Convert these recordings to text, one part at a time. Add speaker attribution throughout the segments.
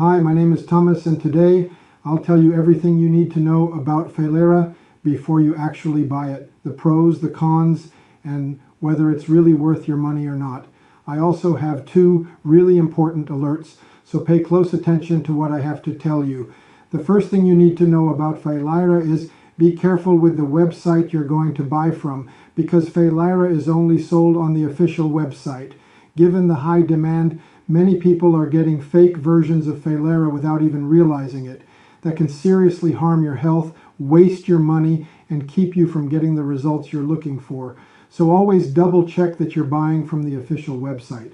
Speaker 1: Hi, my name is Thomas, and today I'll tell you everything you need to know about Feilaira before you actually buy it. The pros, the cons, and whether it's really worth your money or not. I also have two really important alerts, so pay close attention to what I have to tell you. The first thing you need to know about Feilaira is be careful with the website you're going to buy from, because Feilaira is only sold on the official website. Given the high demand, many people are getting fake versions of Feilaira without even realizing it. That can seriously harm your health, waste your money, and keep you from getting the results you're looking for. So always double check that you're buying from the official website.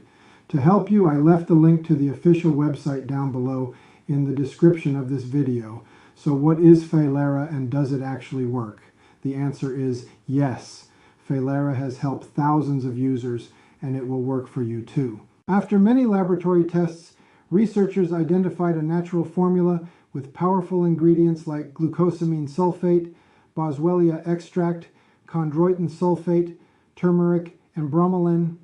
Speaker 1: To help you, I left the link to the official website down below in the description of this video. So what is Feilaira, and does it actually work? The answer is yes. Feilaira has helped thousands of users, and it will work for you too. After many laboratory tests, researchers identified a natural formula with powerful ingredients like glucosamine sulfate, boswellia extract, chondroitin sulfate, turmeric, and bromelain.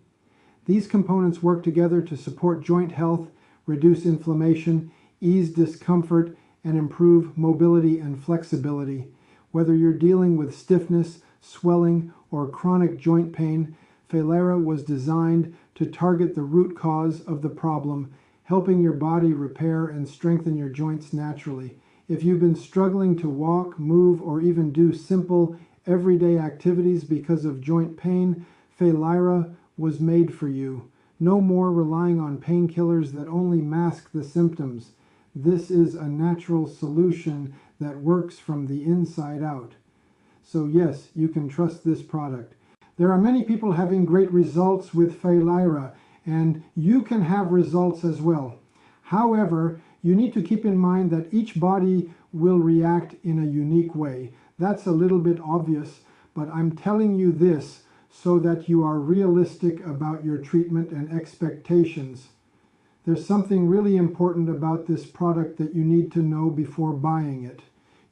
Speaker 1: These components work together to support joint health, reduce inflammation, ease discomfort, and improve mobility and flexibility. Whether you're dealing with stiffness, swelling, or chronic joint pain, Feilaira was designed to target the root cause of the problem, helping your body repair and strengthen your joints naturally. If you've been struggling to walk, move, or even do simple, everyday activities because of joint pain, Feilaira was made for you. No more relying on painkillers that only mask the symptoms. This is a natural solution that works from the inside out. So yes, you can trust this product. There are many people having great results with Feilaira, and you can have results as well. However, you need to keep in mind that each body will react in a unique way. That's a little bit obvious, but I'm telling you this so that you are realistic about your treatment and expectations. There's something really important about this product that you need to know before buying it.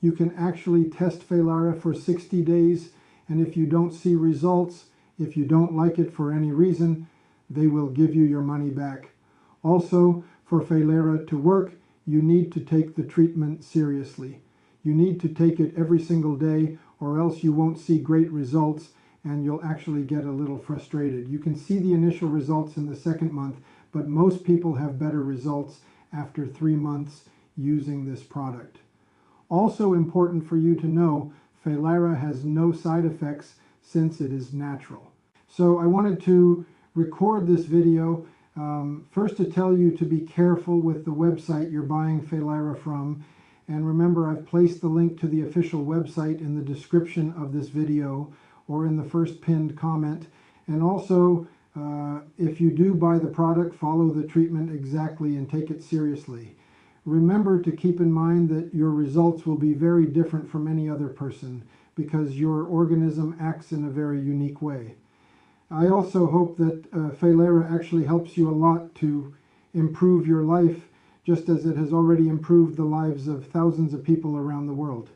Speaker 1: You can actually test Feilaira for 60 days, and if you don't see results, if you don't like it for any reason, they will give you your money back. Also, for Feilaira to work, you need to take the treatment seriously. You need to take it every single day, or else you won't see great results and you'll actually get a little frustrated. You can see the initial results in the second month, but most people have better results after 3 months using this product. Also important for you to know, Feilaira has no side effects since it is natural. So I wanted to record this video first to tell you to be careful with the website you're buying Feilaira from. And remember, I've placed the link to the official website in the description of this video or in the first pinned comment. And also, if you do buy the product, follow the treatment exactly and take it seriously. Remember to keep in mind that your results will be very different from any other person because your organism acts in a very unique way. I also hope that Feilaira actually helps you a lot to improve your life, just as it has already improved the lives of thousands of people around the world.